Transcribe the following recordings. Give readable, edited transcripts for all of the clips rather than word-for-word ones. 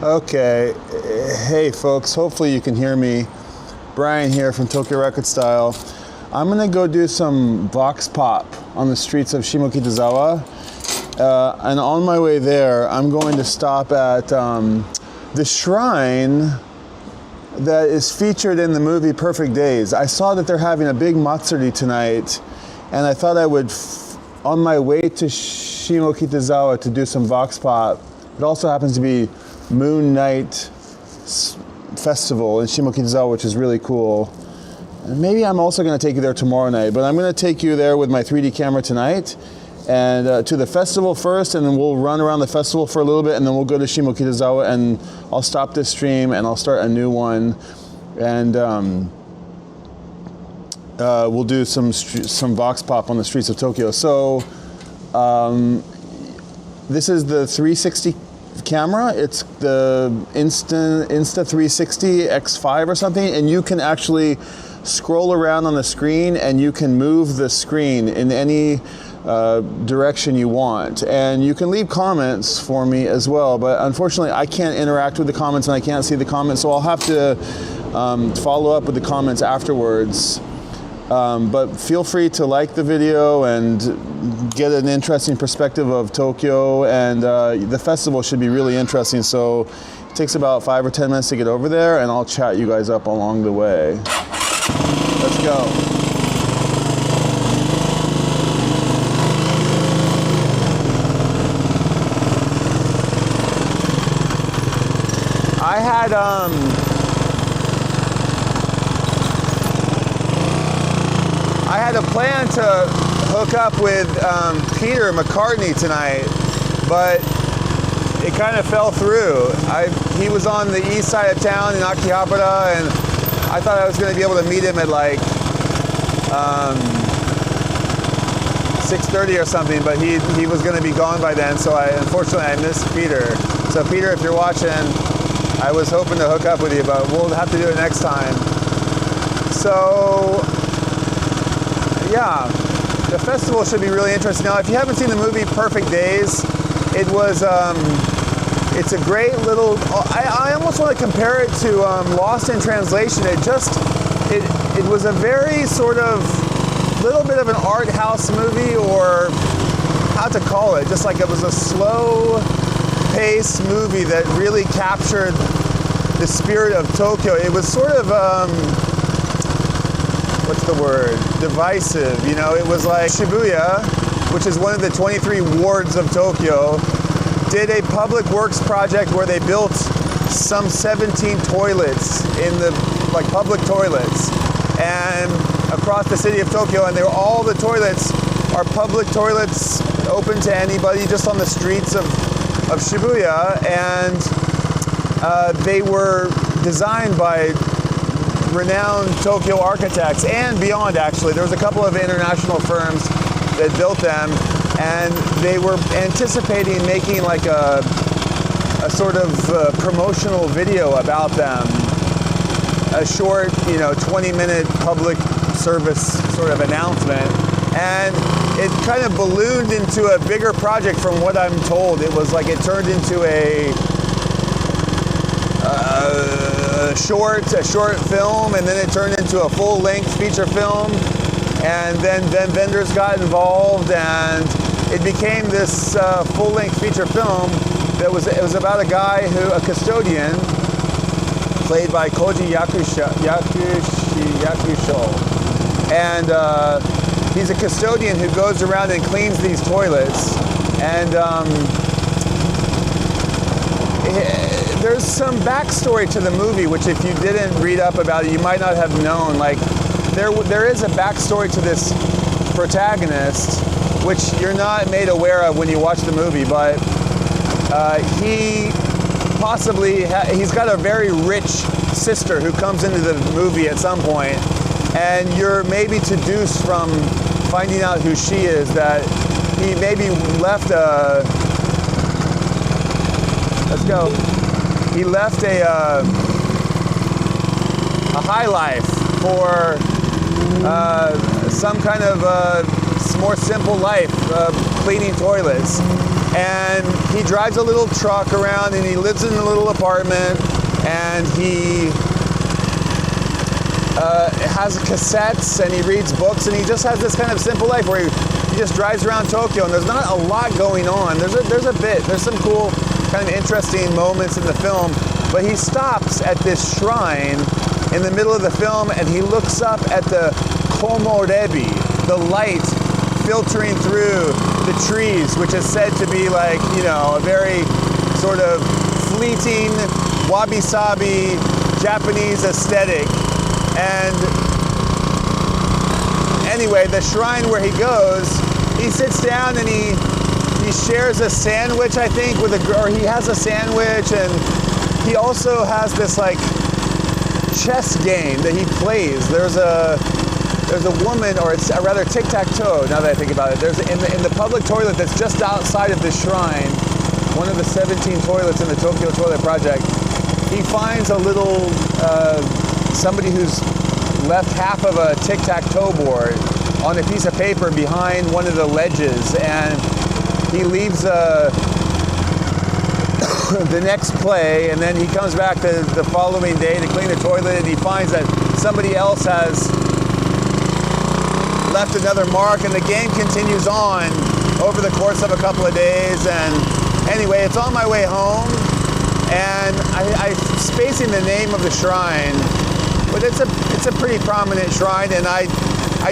Okay, hey folks, hopefully you can hear me. Brian here from Tokyo Record Style. I'm gonna go do some Vox Pop on the streets of Shimokizawa. And on my way there, I'm going to stop at the shrine that is featured in the movie Perfect Days. I saw that they're having a big matsuri tonight, and I thought I would, on my way to Shimokitazawa to do some Vox Pop. It also happens to be Moon Night Festival in Shimokitazawa, which is really cool. And maybe I'm also going to take you there tomorrow night, but I'm going to take you there with my 3D camera tonight, and to the festival first, and then we'll run around the festival for a little bit, and then we'll go to Shimokitazawa, and I'll stop this stream and I'll start a new one, and we'll do some Vox Pop on the streets of Tokyo. So this is the 360 camera. It's the Insta 360 X5 or something, and you can actually scroll around on the screen and you can move the screen in any direction you want, and you can leave comments for me as well, but unfortunately I can't interact with the comments and I can't see the comments, so I'll have to follow up with the comments afterwards. But feel free to like the video and get an interesting perspective of Tokyo, and the festival should be really interesting, so it takes about 5 or 10 minutes to get over there, and I'll chat you guys up along the way. Let's go. I had a plan to hook up with Peter McCartney tonight, but it kind of fell through. He was on the east side of town in Akihabara, and I thought I was going to be able to meet him at like 6:30 or something, but he was going to be gone by then, so unfortunately I missed Peter. So Peter, if you're watching, I was hoping to hook up with you, but we'll have to do it next time. So yeah, the festival should be really interesting. Now, if you haven't seen the movie Perfect Days, it was, it's a great little, I almost want to compare it to Lost in Translation. It was a very sort of, little bit of an art house movie, or how to call it, just like it was a slow pace movie that really captured the spirit of Tokyo. It was sort of, what's the word? Divisive, you know. It was like Shibuya, which is one of the 23 wards of Tokyo, did a public works project where they built some 17 toilets in the, like, public toilets, and across the city of Tokyo, and all the toilets are public toilets open to anybody just on the streets of Shibuya, and they were designed by renowned Tokyo architects and beyond, actually. There was a couple of international firms that built them, and they were anticipating making like a sort of promotional video about them, a short, 20-minute public service sort of announcement, and it kind of ballooned into a bigger project from what I'm told. It was like it turned into a short film, and then it turned into a full-length feature film, and then vendors got involved, and it became this full-length feature film that was about a guy a custodian, played by Koji Yakusho, and he's a custodian who goes around and cleans these toilets, and there's some backstory to the movie, which if you didn't read up about it, you might not have known. Like, there is a backstory to this protagonist, which you're not made aware of when you watch the movie, but he's got a very rich sister who comes into the movie at some point, and you're maybe deduced from finding out who she is that he maybe left he left a high life for some kind of more simple life, cleaning toilets. And he drives a little truck around, and he lives in a little apartment, and he has cassettes, and he reads books, and he just has this kind of simple life where he just drives around Tokyo, and there's not a lot going on. There's some cool kind of interesting moments in the film, but he stops at this shrine in the middle of the film, and he looks up at the komorebi, the light filtering through the trees, which is said to be like, you know, a very sort of fleeting, wabi-sabi Japanese aesthetic. And anyway, the shrine where he goes, he sits down and he shares a sandwich, I think, with or he has a sandwich, and he also has this like chess game that he plays. There's a woman, or it's rather tic-tac-toe, now that I think about it. There's in the public toilet that's just outside of this shrine, one of the 17 toilets in the Tokyo Toilet Project, he finds a little, somebody who's left half of a tic-tac-toe board on a piece of paper behind one of the ledges, and he leaves the next play, and then he comes back the following day to clean the toilet, and he finds that somebody else has left another mark, and the game continues on over the course of a couple of days. And anyway, it's on my way home, and I'm spacing the name of the shrine, but it's a pretty prominent shrine, and I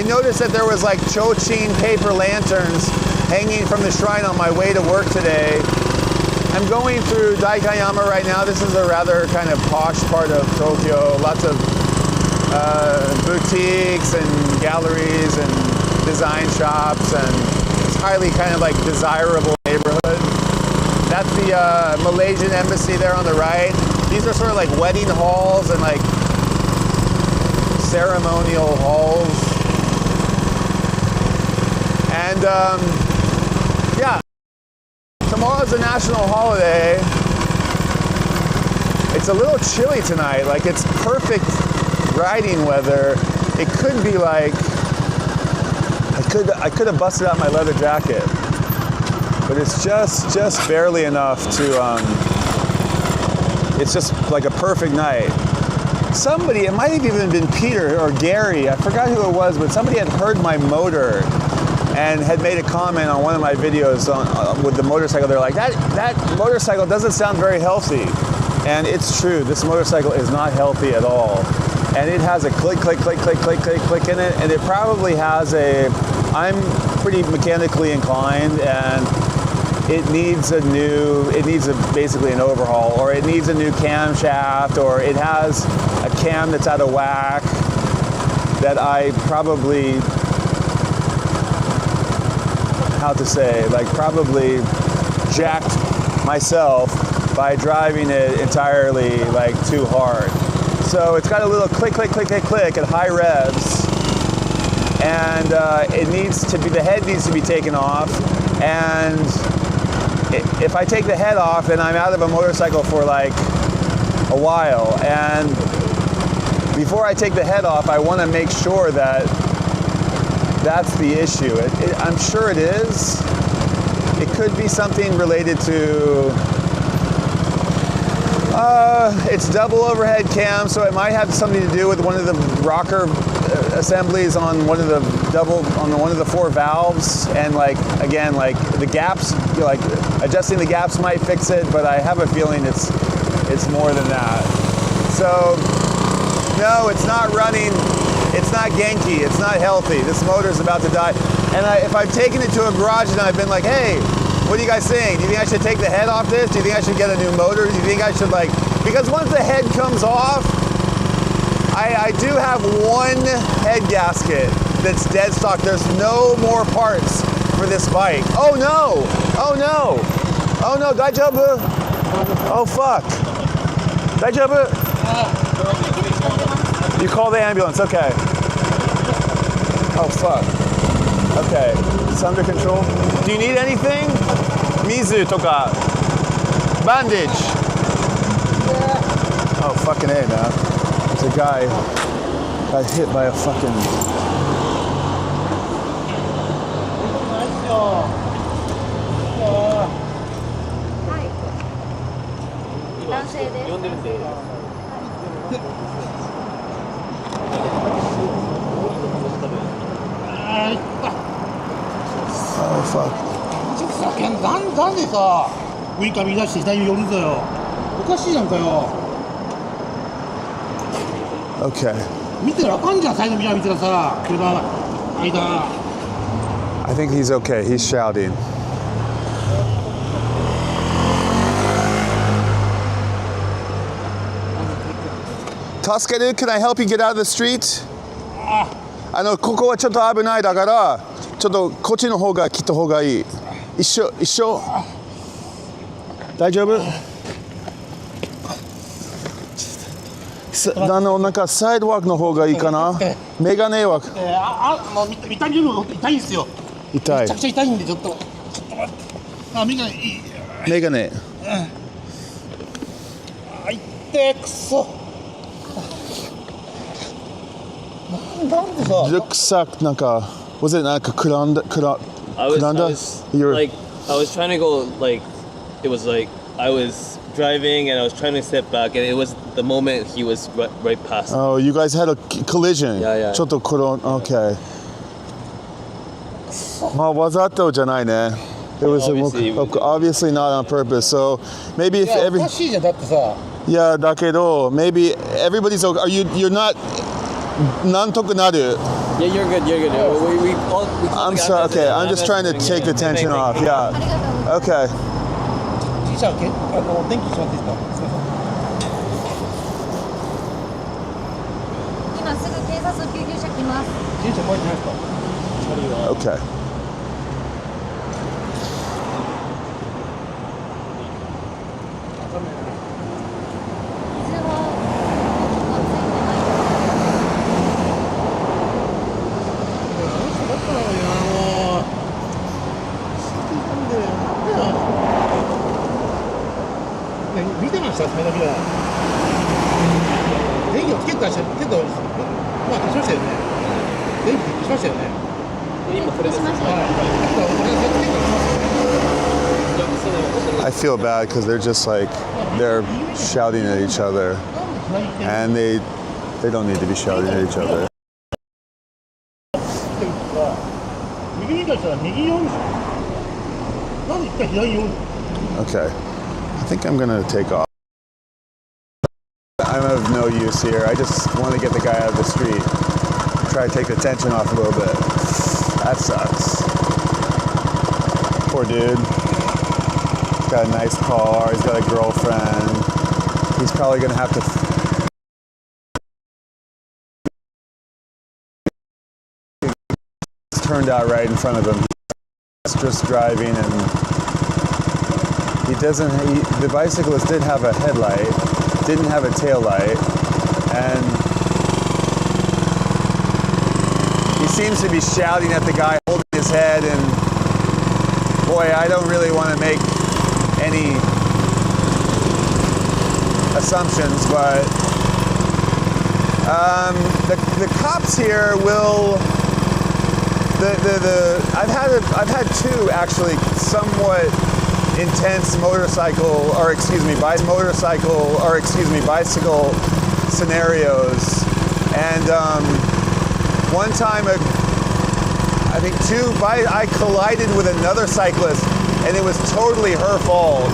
noticed that there was like chochin paper lanterns hanging from the shrine on my way to work today. I'm going through Daikayama right now. This is a rather kind of posh part of Tokyo. Lots of boutiques and galleries and design shops, and it's highly kind of like desirable neighborhood. That's the Malaysian embassy there on the right. These are sort of like wedding halls and like ceremonial halls. And yeah, tomorrow's a national holiday. It's a little chilly tonight. Like, it's perfect riding weather. It could be like, I could have busted out my leather jacket, but it's just barely enough to, it's just like a perfect night. Somebody, it might have even been Peter or Gary, I forgot who it was, but somebody had heard my motor and had made a comment on one of my videos on, with the motorcycle. They're like, that motorcycle doesn't sound very healthy. And it's true, this motorcycle is not healthy at all. And it has a click, click, click, click, click, click, click in it, and it probably has I'm pretty mechanically inclined, and it needs basically an overhaul, or it needs a new camshaft, or it has a cam that's out of whack that I probably, probably jacked myself by driving it entirely like too hard. So it's got a little click, click, click, click, click at high revs, and the head needs to be taken off, and if I take the head off, then I'm out of a motorcycle for like a while. And before I take the head off, I want to make sure that that's the issue. I'm sure it is. It could be something related to, it's double overhead cam, so it might have something to do with one of the rocker assemblies on one of the four valves, and like, again, like the gaps, like adjusting the gaps might fix it, but I have a feeling it's more than that. So no, it's not running, it's not Genki, it's not healthy. This motor's about to die. And if I've taken it to a garage and I've been like, hey, what are you guys saying? Do you think I should take the head off this? Do you think I should get a new motor? Do you think I should because once the head comes off, I do have one head gasket that's dead stock. There's no more parts for this bike. Oh no! Oh no! Oh no, daijoubu? Oh fuck. Daijoubu? You call the ambulance, okay. Oh fuck. Okay, it's under control. Do you need anything? Mizu toka. Bandage. Oh fucking A, man. There's a guy got hit by a fucking... Oh fuck. なんでさ、ウイカ見出して左に寄るんだよ。おかしいじゃんかよ。Okay. 見てらあかんじゃん、サイドミラー見てらさ、これだ、間。I think he's okay. He's shouting. Taskeru, can I help you get out of the street? ここはちょっと危ないだから、ちょっとこっちの方が来た方がいい。一緒。大丈夫？なんかサイドワークの方がいいかな。メガネは。もう見た目も痛いんですよ。痛い。めちゃくちゃ痛いんでちょっと待って。メガネいい。メガネ。痛いくそ。なんでさ。Looks like なんか was it なんかクランダ I was trying to go like it was like I was driving and I was trying to step back and it was the moment he was right past me. Oh, you guys had a collision. Yeah. ちょっとOkay. まあわざとじゃないね。It was obviously not on purpose. So maybe if every おかしいじゃんだってさ。Yeah, だけど maybe everybody's okay. You're not なんとかなる. Yeah, you're good. We I'm sorry. Okay, I'm just trying to take the tension off. Yeah. Okay. 電気しまっていいですか。今すぐ警察救急車来ます。救急車前にないですか。Okay. 見てました、サイドミラー。電気をつけたし、消しましたよね。電気消しましたよね。今これです。I feel bad because they're just like they're shouting at each other, and they don't need to be shouting at each other. 右に出したら右寄るでしょ。なんで一回左に寄るの。 Okay. I think I'm gonna take off. I'm of no use here. I just want to get the guy out of the street. Try to take the tension off a little bit. That sucks. Poor dude. He's got a nice car. He's got a girlfriend. He's probably gonna have to. Turned out right in front of him. He's just driving and. The bicyclist did have a headlight, didn't have a tail light, and he seems to be shouting at the guy holding his head, and boy, I don't really want to make any assumptions, but the cops here will. I've had two actually somewhat intense bicycle scenarios, and one time I think I collided with another cyclist, and it was totally her fault,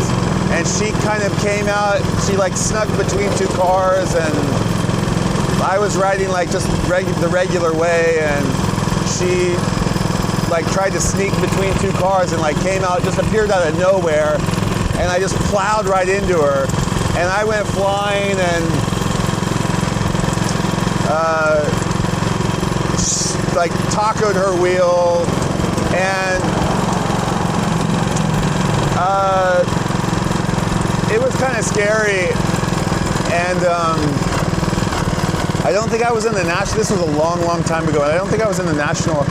and she kind of came out, she like snuck between two cars, and I was riding like just the regular way, and she like tried to sneak between two cars and like came out, just appeared out of nowhere, and I just plowed right into her, and I went flying and like tacoed her wheel, and it was kind of scary, and I don't think I was in the national. This was a long time ago, and I don't think I was in the national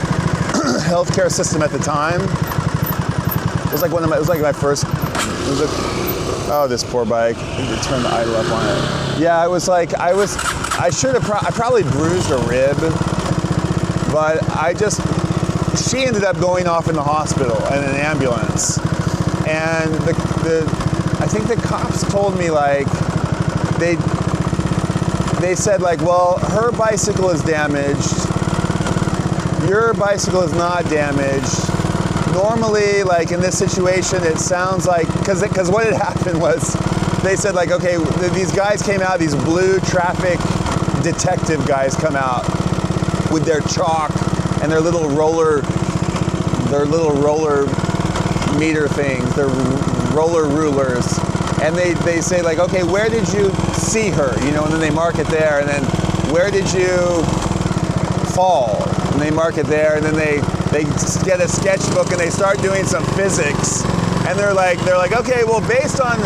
healthcare system at the time. It was like my first. Oh, this poor bike! Turn the idle up on it. Yeah, it was like I probably bruised a rib, but she ended up going off in the hospital in an ambulance, and I think the cops told me like they said like, well, her bicycle is damaged. Your bicycle is not damaged. Normally, like in this situation, it sounds like, because what had happened was, they said like, okay, these guys came out, these blue traffic detective guys come out with their chalk and their little roller meter things, their roller rulers. And they say like, okay, where did you see her? You know, and then they mark it there. And then where did you fall? And they mark it there. And then they get a sketchbook and they start doing some physics. And they're like, okay, well, based on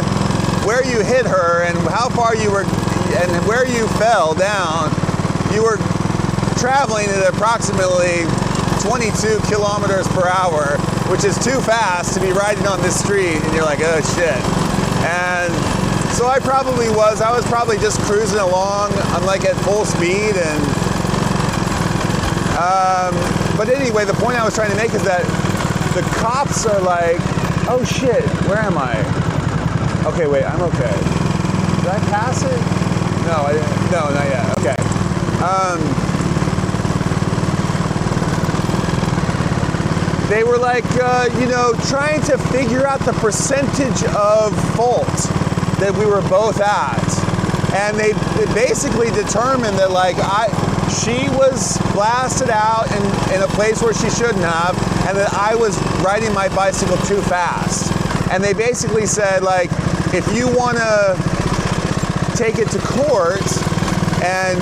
where you hit her and how far you were and where you fell down, you were traveling at approximately 22 kilometers per hour, which is too fast to be riding on this street. And you're like, oh shit. And so I was probably just cruising along. I'm like at full speed. And but anyway, the point I was trying to make is that the cops are like, oh shit, where am I? Okay, wait, I'm okay. Did I pass it? No, I didn't. No, not yet. Okay. They were like, trying to figure out the percentage of fault that we were both at. And they basically determined that like she was blasted out in a place where she shouldn't have, and that I was riding my bicycle too fast. And they basically said like, if you want to take it to court, and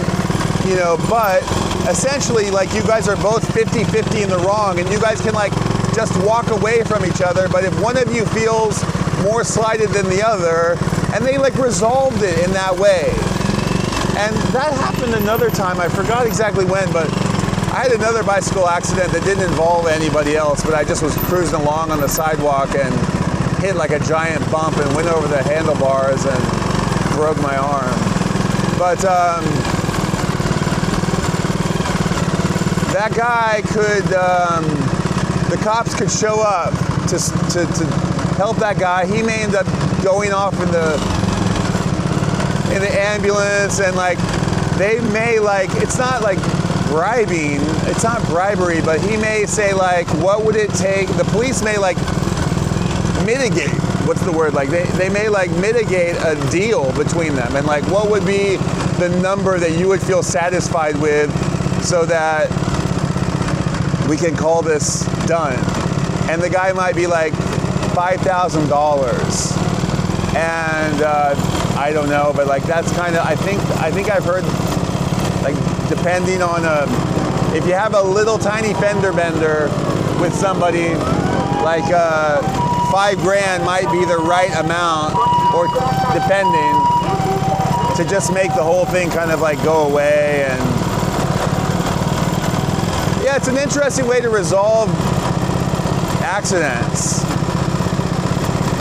but essentially like you guys are both 50-50 in the wrong, and you guys can like just walk away from each other, but if one of you feels more slighted than the other, and they like resolved it in that way. And that happened another time, I forgot exactly when, but I had another bicycle accident that didn't involve anybody else, but I just was cruising along on the sidewalk and hit like a giant bump and went over the handlebars and broke my arm. But that guy could, the cops could show up to help that guy. He may end up going off in the ambulance, and like they may like, it's not like bribing, it's not bribery, but he may say like, what would it take? The police may like mitigate, what's the word? Like they may like mitigate a deal between them, and like what would be the number that you would feel satisfied with so that we can call this done. And the guy might be like $5,000. And I don't know, but like that's kind of, I think I've heard, like depending on if you have a little tiny fender bender with somebody, like $5,000 might be the right amount, or depending, to just make the whole thing kind of like go away. And yeah, it's an interesting way to resolve accidents.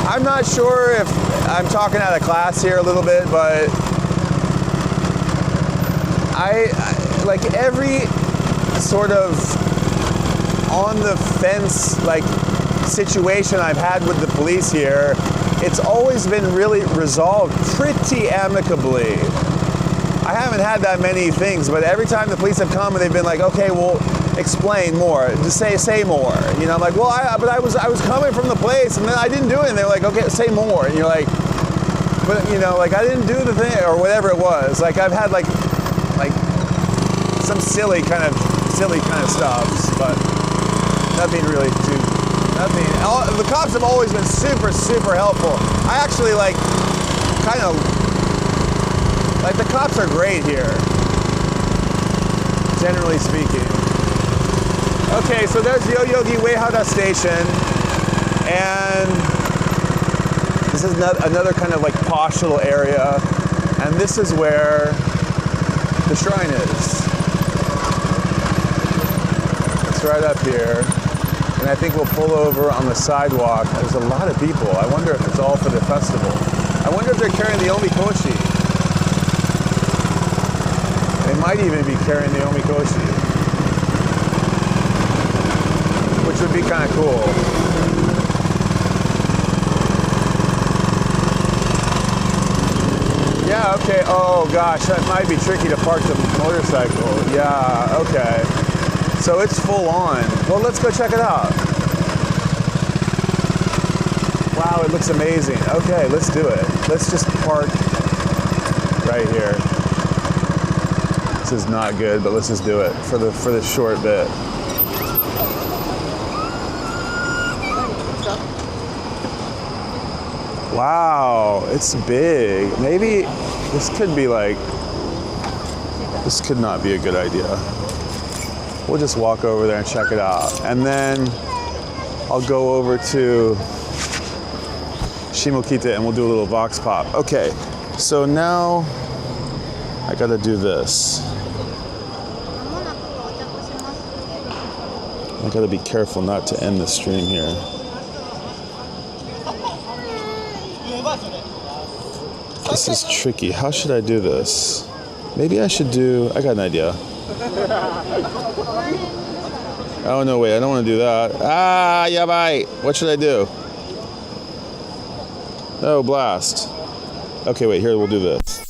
I'm not sure if I'm talking out of class here a little bit, but I like every sort of on the fence like situation I've had with the police here, it's always been really resolved pretty amicably. I haven't had that many things, but every time the police have come and they've been like, okay, well, explain more, just say more. I'm like, well, I was coming from the place and then I didn't do it. And they're like, okay, say more. And you're like, but like I didn't do the thing or whatever it was. Like I've had like some silly kind of stuff, but nothing really nothing. The cops have always been super, super helpful. I actually like kind of like the cops are great here, generally speaking. Okay, so there's Yoyogi Uehara Station, and this is another kind of like posh little area, and this is where the shrine is. It's right up here, and I think we'll pull over on the sidewalk. There's a lot of people. I wonder if it's all for the festival. I wonder if they're carrying the omikoshi. They might even be carrying the omikoshi, which would be kind of cool. Yeah, okay. Oh gosh, that might be tricky to park the motorcycle. Yeah, okay. So it's full on. Well, let's go check it out. Wow, it looks amazing. Okay, let's do it. Let's just park right here. This is not good, but let's just do it for the short bit. Wow, it's big. Maybe this could be like, this could not be a good idea. We'll just walk over there and check it out. And then I'll go over to Shimokita and we'll do a little Vox Pop. Okay, so now I gotta do this. I gotta be careful not to end the stream here. This is tricky. How should I do this? Maybe I should do, I got an idea. Oh no, wait, I don't want to do that. Ah, yabai. What should I do? Oh, blast. Okay, wait, here, we'll do this.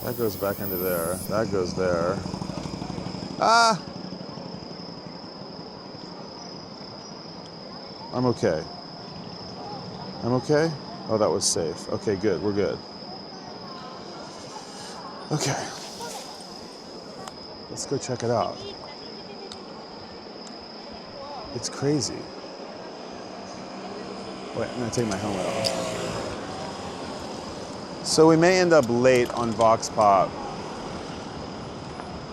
That goes back into there. That goes there. Ah! I'm okay. I'm okay? Oh, that was safe. Okay, good. We're good. Okay. Let's go check it out. It's crazy. Wait, I'm gonna take my helmet off. So we may end up late on Vox Pop,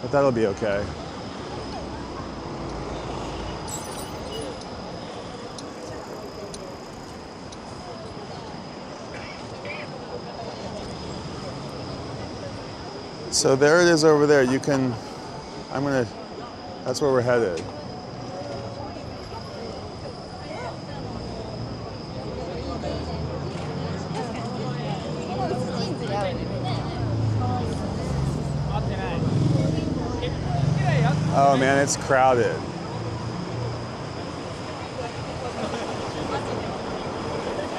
but that'll be okay. So there it is over there. You can, that's where we're headed. Oh man, it's crowded.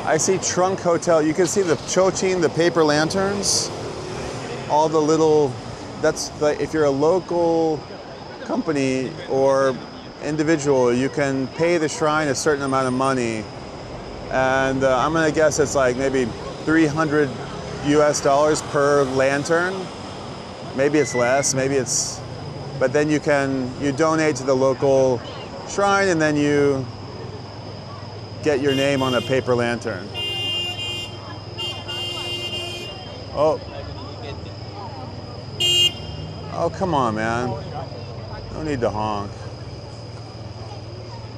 I see Trunk Hotel. You can see the chochin, the paper lanterns. All the little, that's the, if you're a local company or individual, you can pay the shrine a certain amount of money. And I'm gonna guess it's like maybe $300 US per lantern. Maybe it's less, maybe it's, but then you donate to the local shrine and then you get your name on a paper lantern. Oh. Oh, come on, man. No need to honk.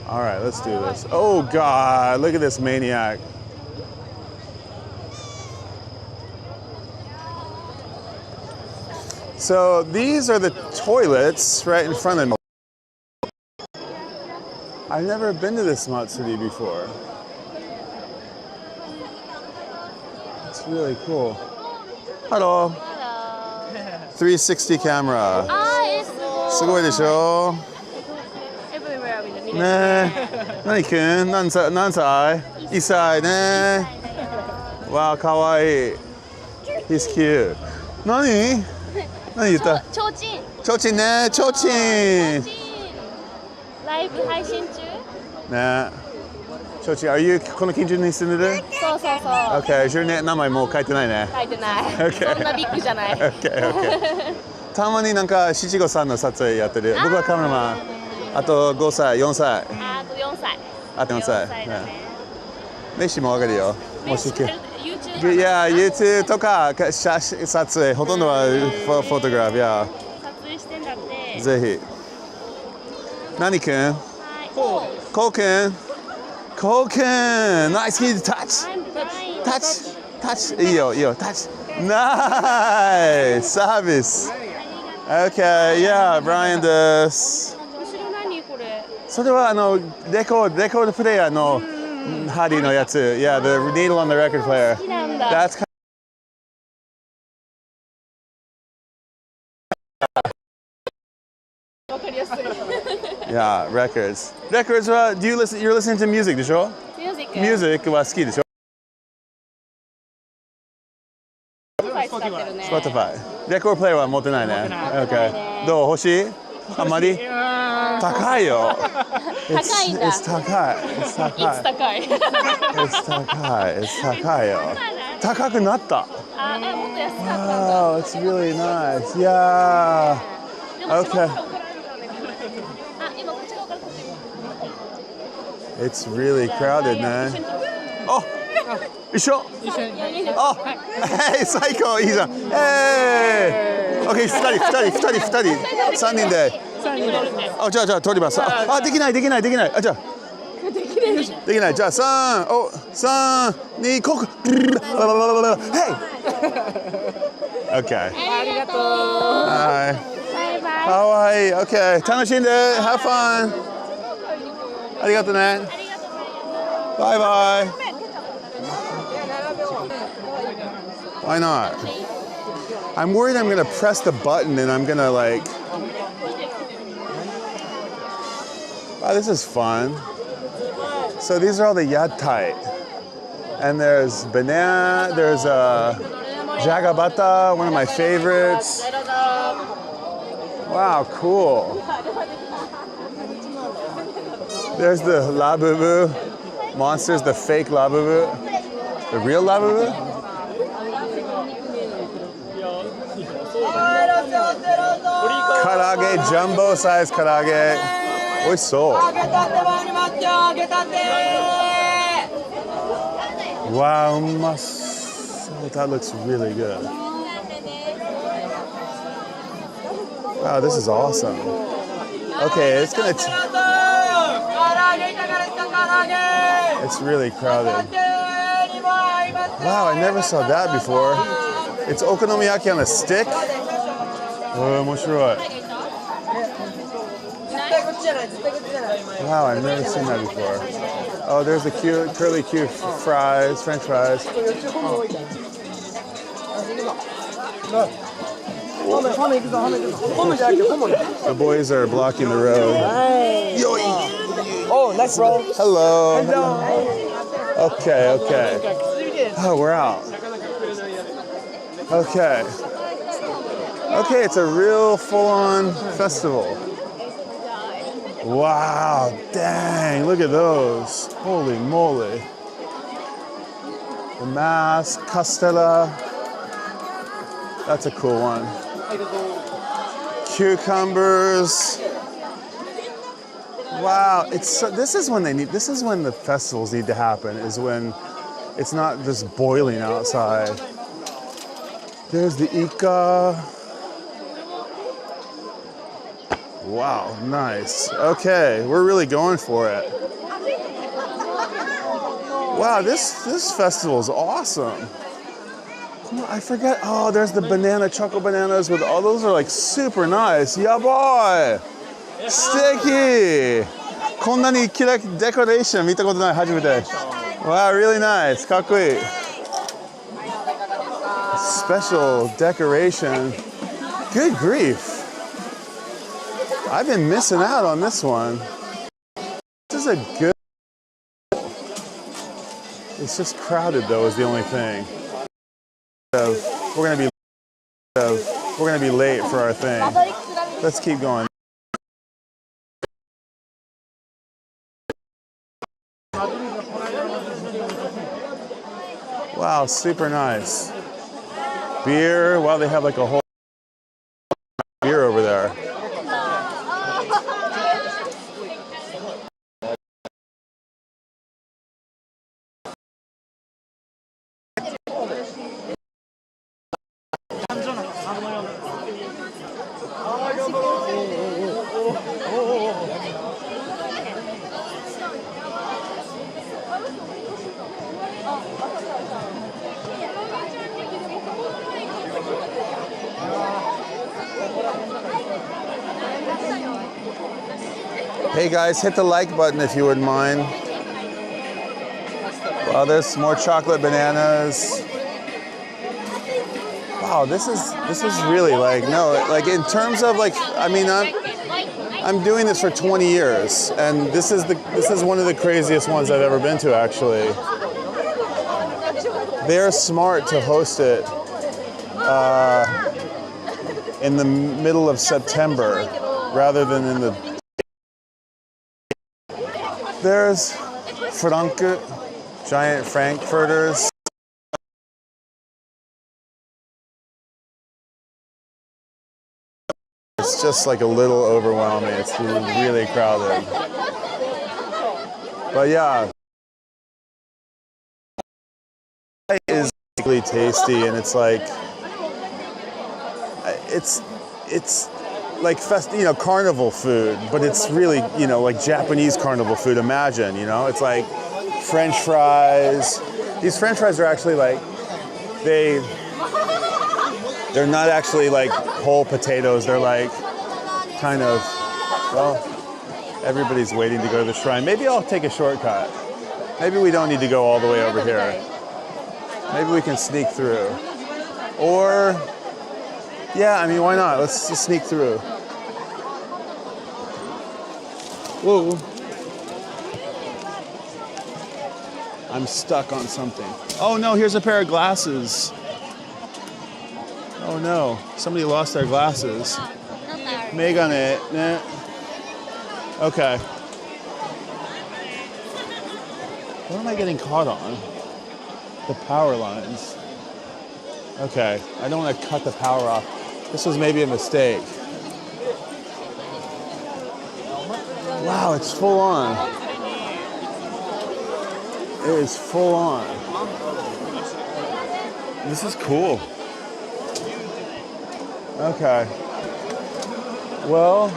All right, let's do this. Oh God, look at this maniac. So these are the toilets right in front of me. I've never been to this smart city before. It's really cool. Hello. 360 camera.すごいでしょ? Everywhere with the ねえ。何くん？何歳？1歳ね。わあ、かわいい。He's cute. 何言った？ちょうちん。ちょうちんね。ちょうちん。ライブ配信中？ね。ちょうちん。Are you この近所に住んでる？そうそうそう。Okay. 自分ね、名前もう書いてないね。書いてない。Okay. そんなビッグじゃない。Okay. たまになんか七五三の撮影やってる。僕はカメラマン。あと5歳、4歳。あと4歳。あと4歳。飯も上がるよ。もしく。YouTube。いや、YouTube とか撮影、ほとんどはフォトグラフや。撮影してんだって。ぜひ。何くん？こうくん。こうくん。ナイスキータッチ。タッチ。タッチ。いいよ、いいよ。タッチ。ナイス。サービス。Okay, yeah, Brian です。後ろ何これ？それはレコードプレイヤーの Hadi no yatsu. Yeah, the needle on the record player. 好きなんだ。 That's kind yeah, records. Records, do you listen, you're listening to music, でしょ? ミュージック。 Music は好きでしょ? Spotify 使ってるね。 Spotify. レコードプレイヤーは持ってないね。Okay. どう欲しいあんまり高いよ。高いんだ。 It's 高い。It's 高い。いつ高い。 It's 高い。It's 高いよ。高くなった。あ、もっと安かったんだ。 Wow, it's really nice. Yeah. でも Okay. あ、今こっち側から撮ってる。 It's really crowded, man. あ、一緒あ、hey, 最高、いいじゃん。Hey! OK、二人、三人で。あ、じゃあ、撮ります。あ、できない。あ、じゃあ。できない。じゃあ、3、2、ここ。Hey! OK。ありがとう。はい。バイバイ。かわいい。OK。楽しんで。Have fun。ありがとうね。バイバイ。Why not? I'm worried I'm gonna press the button and I'm gonna like. Wow, this is fun. So these are all the yatai. And there's banana, there's jagabata, one of my favorites. Wow, cool. There's the labubu. Monsters, the fake labubu. The real labubu? Karage, jumbo size karage. Oisou. Wow, that looks really good. Wow, this is awesome. Okay, it's gonna. It's really crowded. Wow, I never saw that before. It's okonomiyaki on a stick. Oh, 面白い. Wow, I've never seen that before. Oh, there's the cute, curly cute fries, French fries. The boys are blocking the road. Oh, nice, bro. Hello. Okay. Oh, we're out. Okay. Okay, it's a real full-on festival. Wow, dang, look at those. Holy moly. The mask, castella. That's a cool one. Cucumbers. Wow, this is when the festivals need to happen, is when it's not just boiling outside. There's the Ika. Wow, nice. Okay, we're really going for it. Wow, this festival is awesome. Come on, I forget. Oh, there's the chocolate bananas with all those are like super nice. Yaboy! Sticky! こんなにキラキラデコレーション見たことない、初めて。Wow, really nice. かっこいい。Special decoration. Good grief. I've been missing out on this one. This is a good. It's just crowded though, is the only thing. So we're gonna be late for our thing. Let's keep going. Wow, super nice. Beer. Wow, they have like a whole beer over there. Hey guys, hit the like button if you wouldn't mind. Oh, there's more chocolate bananas. Wow, this is really like, no, like in terms of like, I mean, I'm doing this for 20 years, and this is one of the craziest ones I've ever been to, actually. They're smart to host it in the middle of September rather than in the... There's Franke, giant frankfurters. It's just like a little overwhelming. It's really crowded. But yeah, it is really tasty, and it's like it's like carnival food, but it's really like Japanese carnival food. Imagine, it's like French fries. These French fries are actually like they're not actually like whole potatoes. They're like kind of, well, everybody's waiting to go to the shrine. Maybe I'll take a shortcut. Maybe we don't need to go all the way over here. Maybe we can sneak through. Or, yeah, I mean, why not? Let's just sneak through. Whoa. I'm stuck on something. Oh no, here's a pair of glasses. Oh no, somebody lost their glasses. Megane. Nah. Okay. What am I getting caught on? The power lines. Okay, I don't want to cut the power off. This was maybe a mistake. Wow, it's full on. It is full on. This is cool. Okay. Well,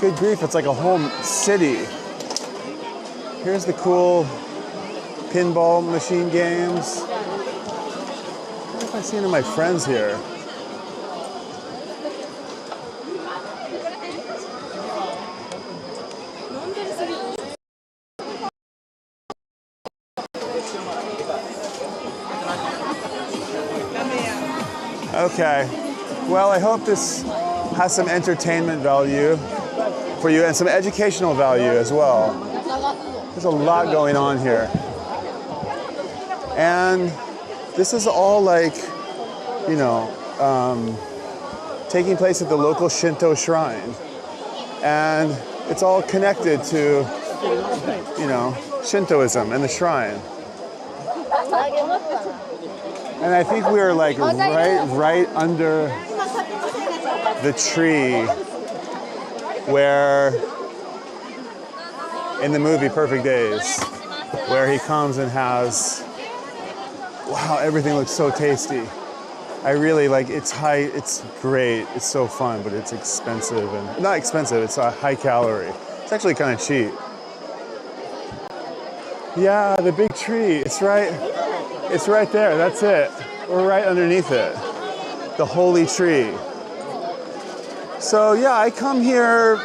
good grief, it's like a whole city. Here's the cool pinball machine games. I wonder if I see any of my friends here. Okay. Well, I hope this has some entertainment value for you and some educational value as well. There's a lot going on here. And this is all like, taking place at the local Shinto shrine. And it's all connected to, Shintoism and the shrine. And I think we are like right under the tree where, in the movie Perfect Days, where he comes and has, wow, everything looks so tasty. I really like, it's great, it's so fun, but it's expensive, and not expensive, it's a high calorie. It's actually kind of cheap. Yeah, the big tree, it's right there, that's it. We're right underneath it. The holy tree. So yeah, I come here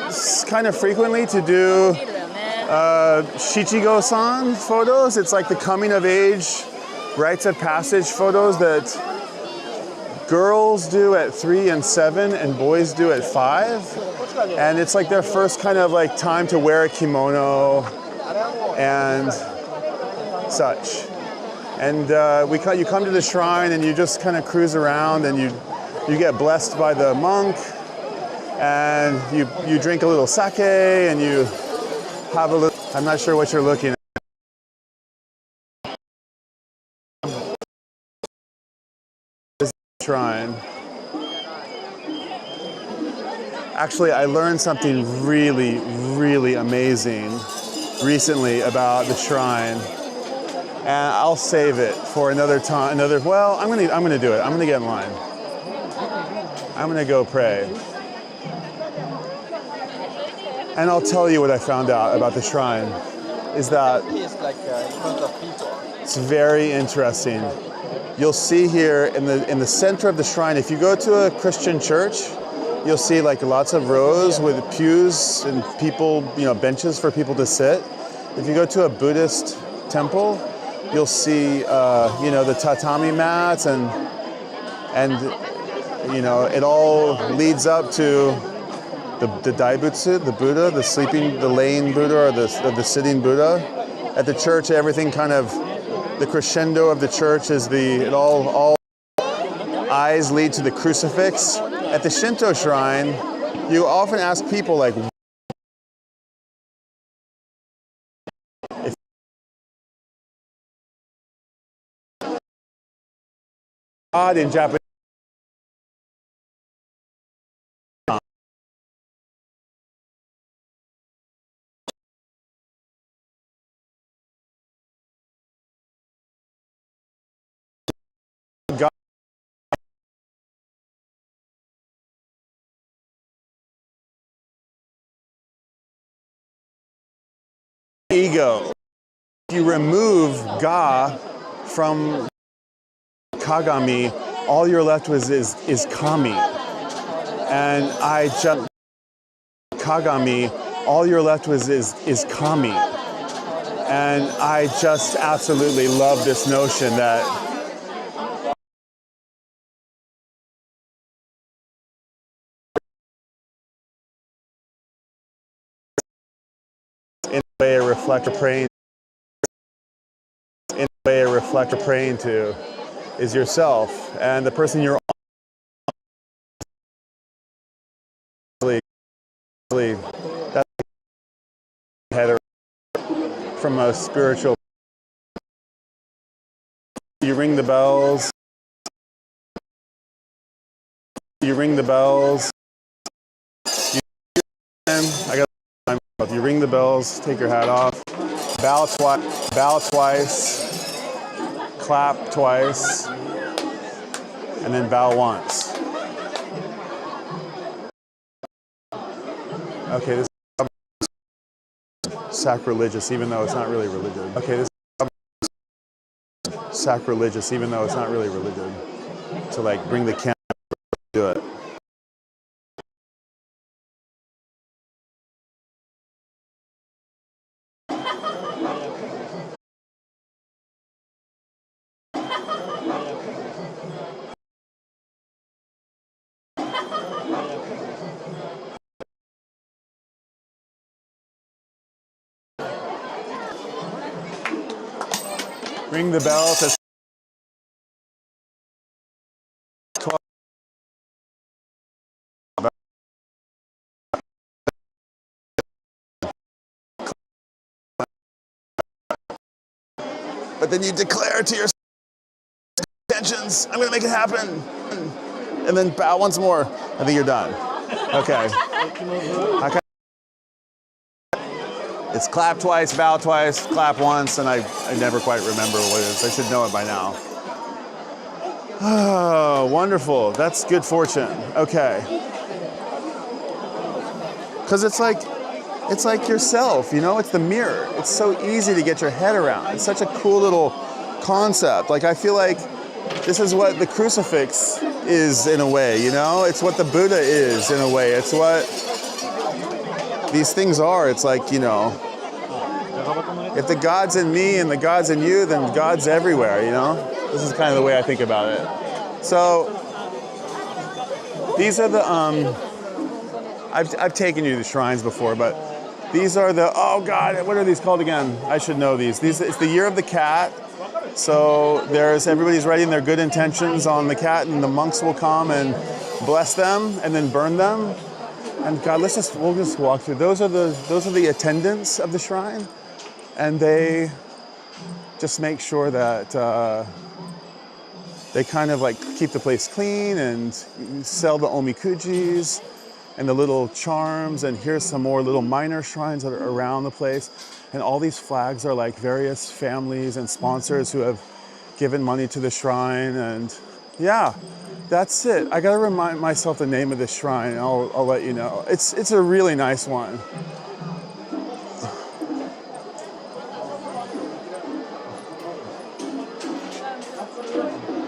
kind of frequently to do Shichigo-san photos. It's like the coming of age, rites of passage photos that girls do at 3 and 7 and boys do at 5. And it's like their first kind of like time to wear a kimono and such. And you come to the shrine and you just kind of cruise around and you get blessed by the monk, and you drink a little sake and you have a little, I'm not sure what you're looking at. This shrine. Actually, I learned something really, really amazing recently about the shrine. And I'll save it for another time. Well, I'm gonna do it. I'm gonna get in line. I'm gonna go pray. And I'll tell you what I found out about the shrine. Is that it's very interesting. You'll see here in the center of the shrine, if you go to a Christian church, you'll see like lots of rows with pews and people, benches for people to sit. If you go to a Buddhist temple, you'll see, you know, the tatami mats and you know, it all leads up to the Daibutsu, the Buddha, the laying Buddha or the sitting Buddha. At the church, everything kind of, the crescendo of the church is all eyes lead to the crucifix. At the Shinto shrine, you often ask people like, if God in Japanese, God, ego. If you remove Ga from Kagami, all you're left with is Kami. And I just, Kagami, all you're left with is Kami. And I just absolutely love this notion that in a way a reflector praying to is yourself, and the person you're that's head from a spiritual. You ring the bells. You ring the bells. You ring the bells. Take your hat off. Bow twice. Clap twice, and then bow once. Okay, this is sacrilegious, even though it's not really religion. Okay, this is sacrilegious, even though it's not really religion. To like bring the camera, do it. Ring the bell to 12. But then you declare to your intentions, I'm gonna make it happen. And then bow once more. I think you're done. Okay. It's clap twice, bow twice, clap once, and I never quite remember what it is. I should know it by now. Oh, wonderful. That's good fortune. Okay. Because it's like yourself, you know? It's the mirror. It's so easy to get your head around. It's such a cool little concept. Like, I feel like this is what the crucifix is in a way, you know? It's what the Buddha is in a way. It's what these things are. It's like, you know, if the God's in me and the God's in you, then God's everywhere, you know? This is kind of the way I think about it. So these are the, I've taken you to the shrines before, but these are the, oh God, what are these called again? I should know these. It's the year of the cat. So everybody's writing their good intentions on the cat, and the monks will come and bless them and then burn them. And God, we'll just walk through. Those are the attendants of the shrine, and they just make sure that they kind of like keep the place clean and sell the omikujis and the little charms. And here's some more little minor shrines that are around the place. And all these flags are like various families and sponsors who have given money to the shrine. And yeah, that's it. I gotta remind myself the name of this shrine, and I'll let you know. It's a really nice one.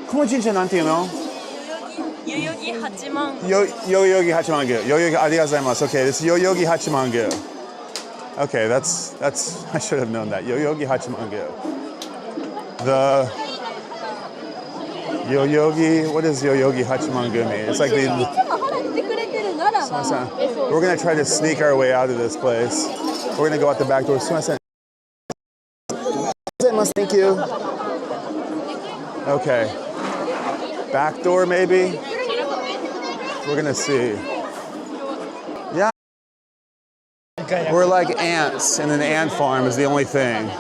Kumo-jinja なんていうの? Yoyogi Hachiman. Yoyogi Hachimangu. Yoyogi, ありがとうございます. Okay, this is Yoyogi Hachimangu. Okay, that's I should have known that. Yoyogi Hachimangu. The Yoyogi, what is Yoyogi Hachimangumi? It's like the... We're gonna try to sneak our way out of this place. We're gonna go out the back door. Thank you. Okay. Back door maybe? We're gonna see. Yeah. We're like ants in an ant farm is the only thing.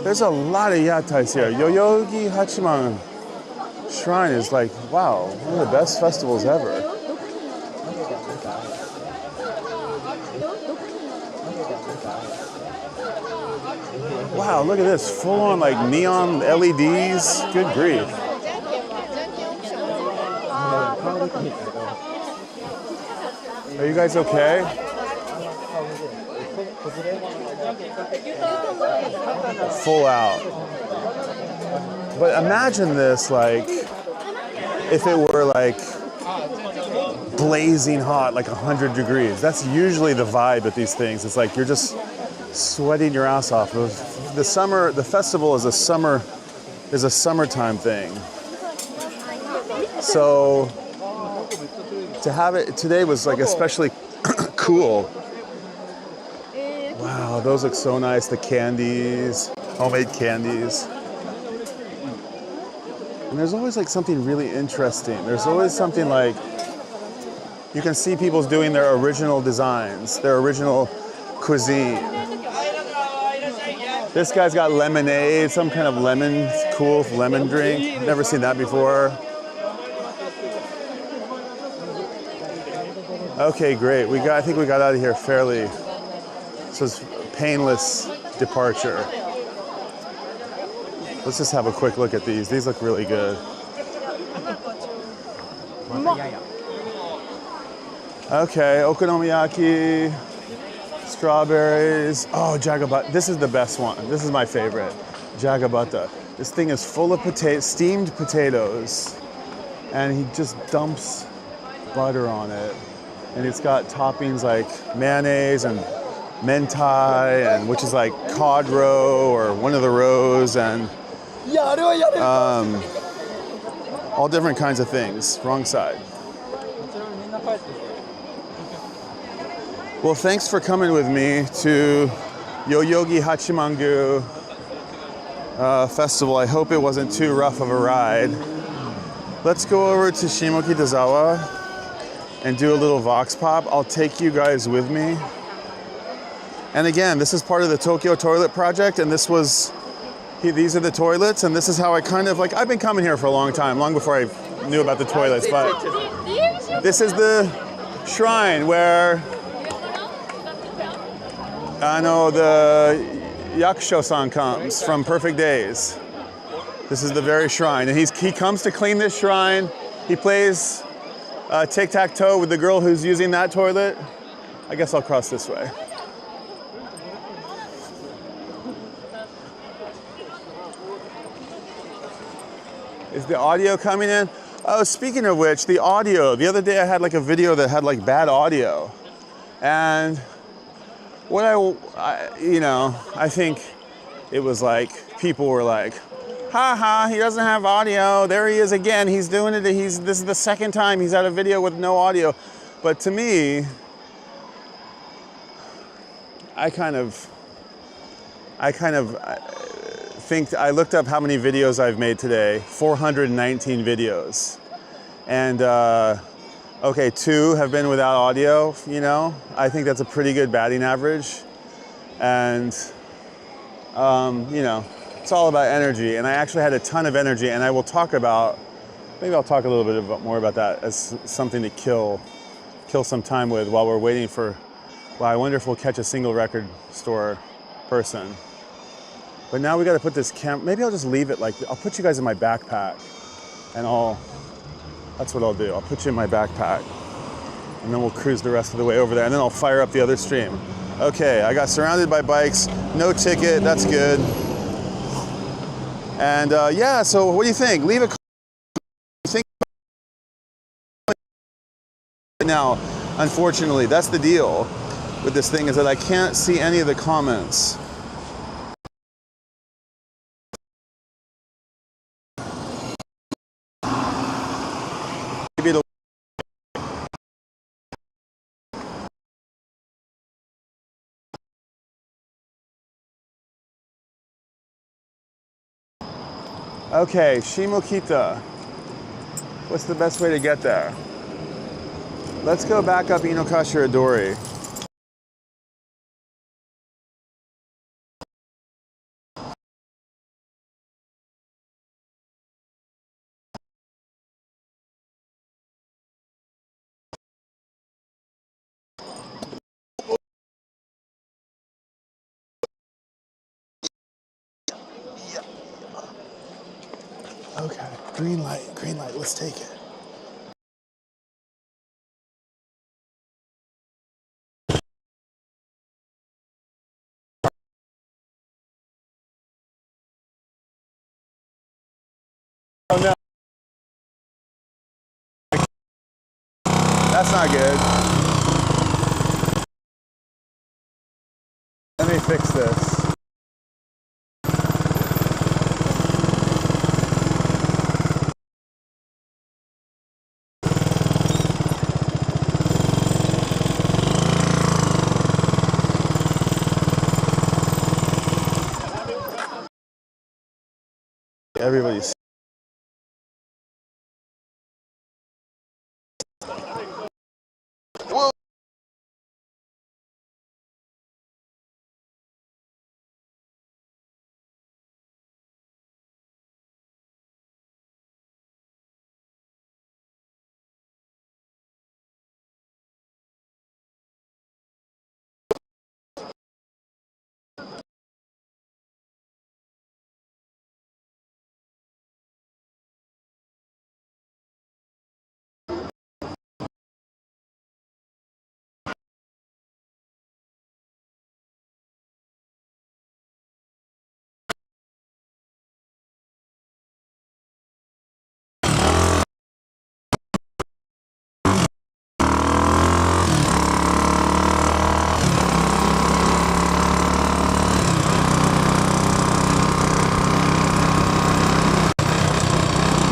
There's a lot of yatais here. Yoyogi Hachiman Shrine is like, wow, one of the best festivals ever. Wow, look at this, full on like neon LEDs. Good grief. Are you guys okay? Full out. But imagine this, like, if it were like blazing hot, like 100 degrees. That's usually the vibe at these things. It's like you're just sweating your ass off. The festival is a summertime thing. So to have it today was like especially cool. Wow, those look so nice. The candies, homemade candies. And there's always like something really interesting. There's always something like, you can see people doing their original designs, their original cuisine. This guy's got lemonade, some kind of cool lemon drink. Never seen that before. Okay, great. I think we got out of here fairly. So it's painless departure. Let's just have a quick look at these. These look really good. Okay, okonomiyaki, strawberries. Oh, jagabata. This is the best one. This is my favorite. Jagabata. This thing is full of steamed potatoes, and he just dumps butter on it. And it's got toppings like mayonnaise and mentai, and which is like cod roe or one of the roes, and all different kinds of things. Wrong side. Well, thanks for coming with me to Yoyogi Hachimangu Festival. I hope it wasn't too rough of a ride. Let's go over to Shimokita and do a little Vox Pop. I'll take you guys with me. And again, this is part of the Tokyo Toilet Project, and these are the toilets, and this is how I kind of, like, I've been coming here for a long time, long before I knew about the toilets, but this is the shrine where the Yakusho-san comes from Perfect Days. This is the very shrine, and he comes to clean this shrine. He plays tic-tac-toe with the girl who's using that toilet. I guess I'll cross this way. Is the audio coming in? Oh, speaking of which, the audio. The other day I had like a video that had like bad audio. And what I think it was like, people were like, ha, he doesn't have audio. There he is again. He's doing it. This is the second time he's had a video with no audio. But to me, I think I looked up how many videos I've made today. 419 videos. And okay, 2 have been without audio, I think that's a pretty good batting average. And it's all about energy, and I actually had a ton of energy, and maybe I'll talk a little bit more about that as something to kill some time with while we're waiting for, I wonder if we'll catch a single record store person. But now we got to put this maybe I'll just leave it I'll put you guys in my backpack, and that's what I'll do. I'll put you in my backpack, and then we'll cruise the rest of the way over there, and then I'll fire up the other stream. Okay, I got surrounded by bikes, no ticket, that's good. And yeah, so what do you think? Leave a comment. Now, unfortunately, that's the deal with this thing, is that I can't see any of the comments. Okay, Shimokita. What's the best way to get there? Let's go back up Inokashira-dori. Okay, green light, let's take it. Oh no. That's not good. Let me fix this. Everybody's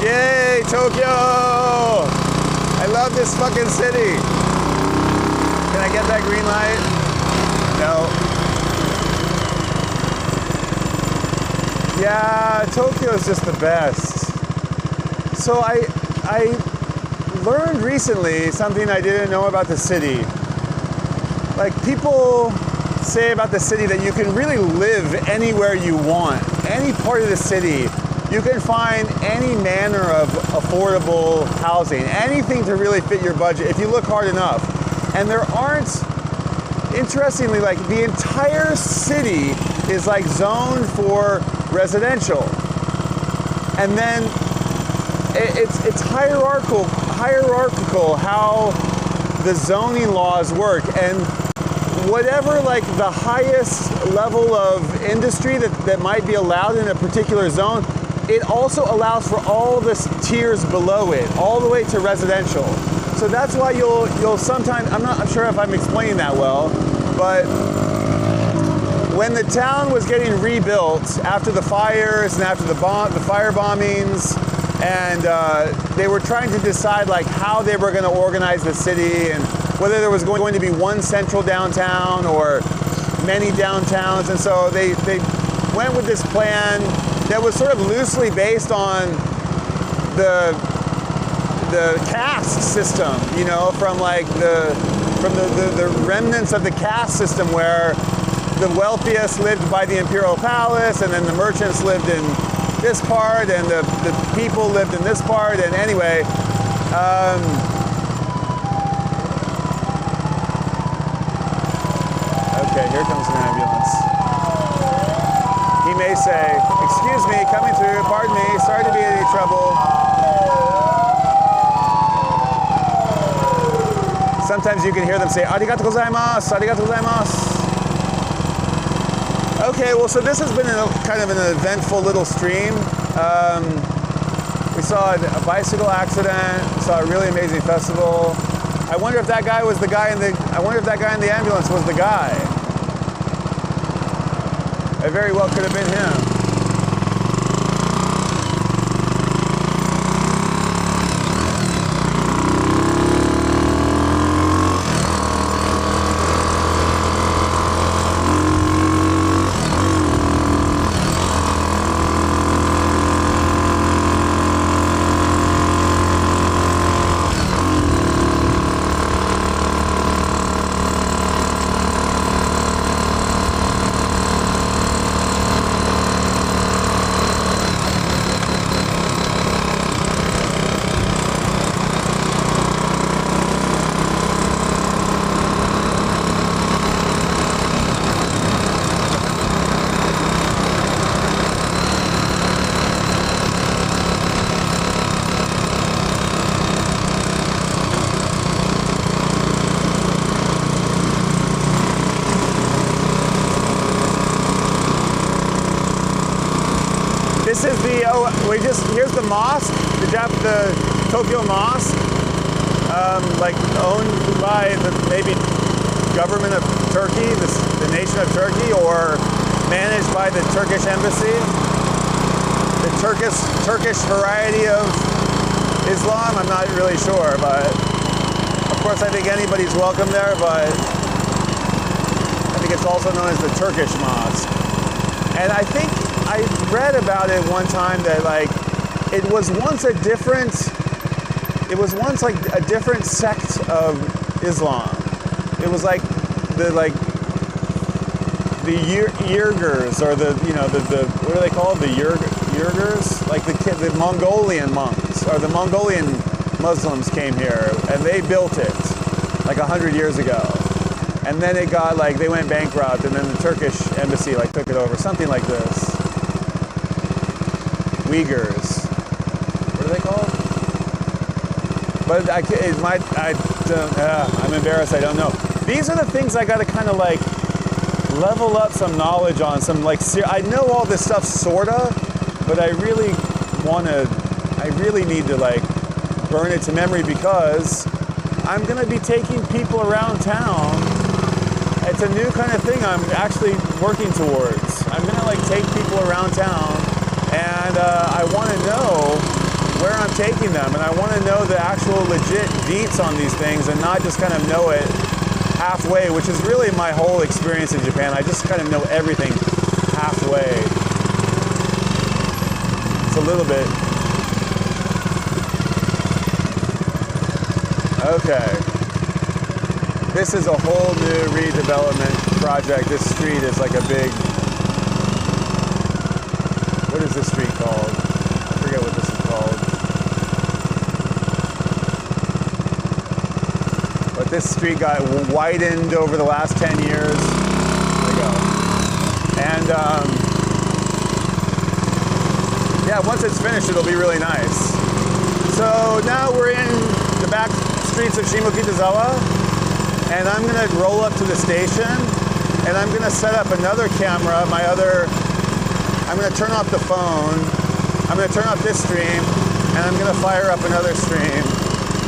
Yay, Tokyo! I love this fucking city. Can I get that green light? No. Yeah, Tokyo is just the best. So I learned recently something I didn't know about the city. Like, people say about the city that you can really live anywhere you want. Any part of the city, you can find any manner of affordable housing, anything to really fit your budget if you look hard enough. And there aren't, interestingly, like the entire city is like zoned for residential. And then it's hierarchical how the zoning laws work. And whatever like the highest level of industry that might be allowed in a particular zone, it also allows for all the tiers below it, all the way to residential. So that's why you'll sometimes, I'm not sure if I'm explaining that well, but when the town was getting rebuilt after the fires and after the fire bombings, and they were trying to decide like how they were going to organize the city and whether there was going to be one central downtown or many downtowns, and so they went with this plan that was sort of loosely based on the caste system, you know, from the remnants of the caste system, where the wealthiest lived by the imperial palace, and then the merchants lived in this part, and the people lived in this part. And anyway, okay, here comes an ambulance. He may say, "Excuse me, coming through, pardon me, sorry to be in any trouble." Sometimes you can hear them say, "Arigatou gozaimasu, arigatou gozaimasu." Okay, well, so this has been kind of an eventful little stream. We saw a bicycle accident, saw a really amazing festival. I wonder if that guy was the guy in the ambulance was the guy. It very well could have been him. here's the mosque, the Tokyo Mosque, like owned by the maybe government of Turkey, the nation of Turkey, or managed by the Turkish embassy. The Turkish variety of Islam, I'm not really sure, but of course I think anybody's welcome there, but I think it's also known as the Turkish Mosque. And I think I read about it one time that like it was once like a different sect of Islam. It was like the Uyghurs, or the what are they called? The Uyghurs, like the Mongolian monks or the Mongolian Muslims came here and they built it like 100 years ago. And then it got like, they went bankrupt, and then the Turkish embassy like took it over, something like this. Uyghurs. What are they called? But I'm embarrassed, I don't know. These are the things I gotta kind of like level up some knowledge on, I know all this stuff sorta, but I really need to like burn it to memory, because I'm gonna be taking people around town. It's a new kind of thing I'm actually working towards. I'm gonna like take people around town, and I wanna know where I'm taking them, and I wanna know the actual legit deets on these things, and not just kind of know it halfway, which is really my whole experience in Japan. I just kind of know everything halfway. It's a little bit. Okay. This is a whole new redevelopment project. This street is like a big, what is this street called? I forget what this is called. But this street got widened over the last 10 years. There we go. And yeah, once it's finished, it'll be really nice. So now we're in the back streets of Shimokita, and I'm gonna roll up to the station, and I'm gonna set up another camera, I'm gonna turn off the phone, I'm gonna turn off this stream, and I'm gonna fire up another stream.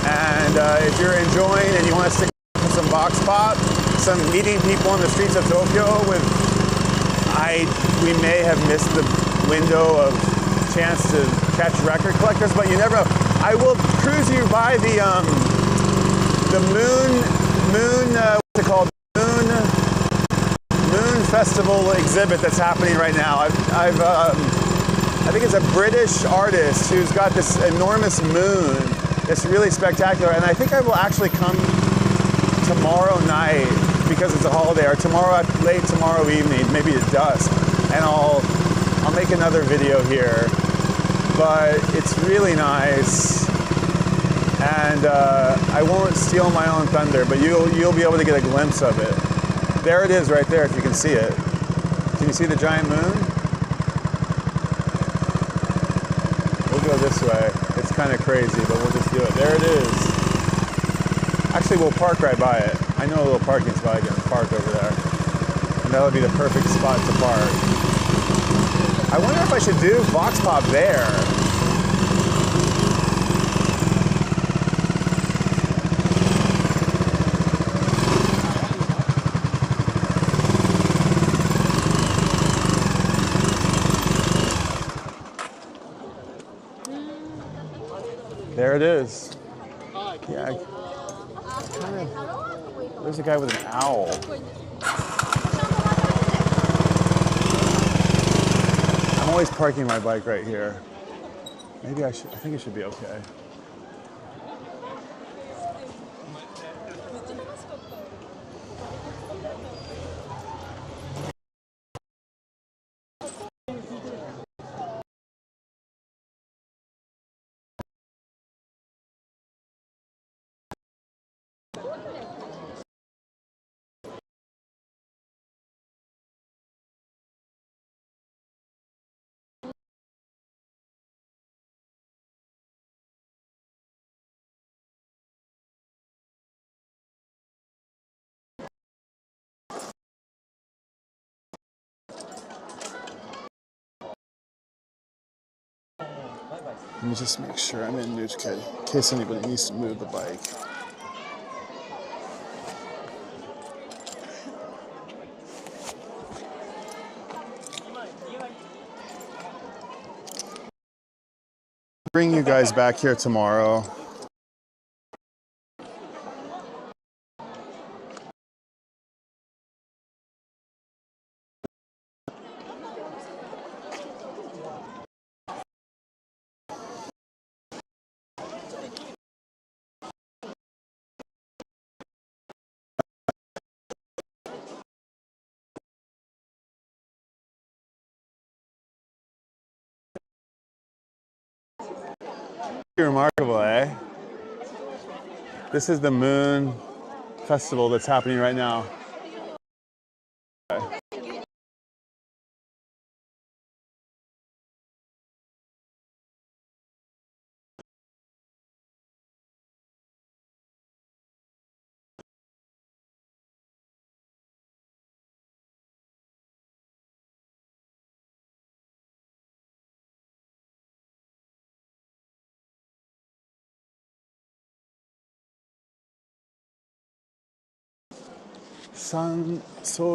And if you're enjoying and you wanna stick with some Vox Pop, some meeting people on the streets of Tokyo we may have missed the window of chance to catch record collectors, but you never know. I will cruise you by the moon, what's it called? Moon Festival exhibit that's happening right now. I think it's a British artist who's got this enormous moon that's really spectacular, and I think I will actually come tomorrow night because it's a holiday, or late tomorrow evening, maybe at dusk, and I'll make another video here. But it's really nice. And I won't steal my own thunder, but you'll be able to get a glimpse of it. There it is right there, if you can see it. Can you see the giant moon? We'll go this way. It's kind of crazy, but we'll just do it. There it is. Actually, we'll park right by it. I know a little parking spot I can park over there. And that'll be the perfect spot to park. I wonder if I should do Vox Pop there. There it is. Yeah. There's a guy with an owl. I'm always parking my bike right here. Maybe I think it should be okay. me just make sure I'm in neutral in case anybody needs to move the bike. Bring you guys back here tomorrow. Remarkable, eh? This is the Moon Festival that's happening right now.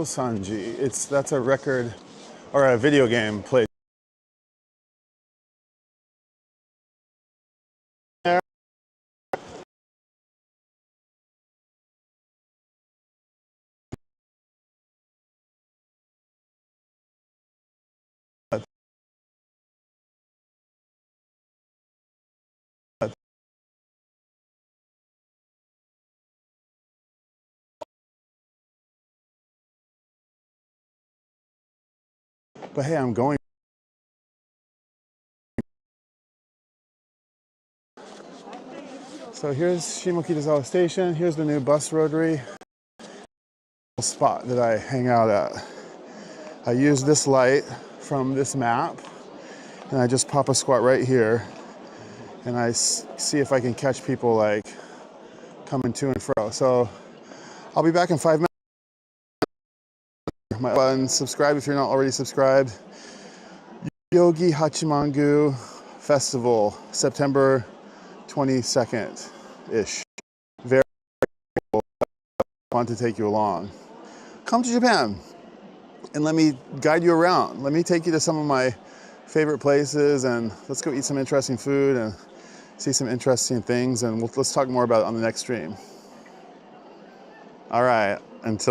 Sanji. That's a record or a video game played. But hey, I'm going. So here's Shimokita Station. Here's the new bus rotary spot that I hang out at. I use this light from this map, and I just pop a squat right here, and I see if I can catch people like coming to and fro. So I'll be back in 5 minutes. My button, subscribe if you're not already subscribed. Yogi Hachimangu Festival, September 22nd-ish. Very cool. I want to take you along. Come to Japan and let me guide you around. Let me take you to some of my favorite places, and let's go eat some interesting food and see some interesting things, and let's talk more about it on the next stream. All right, until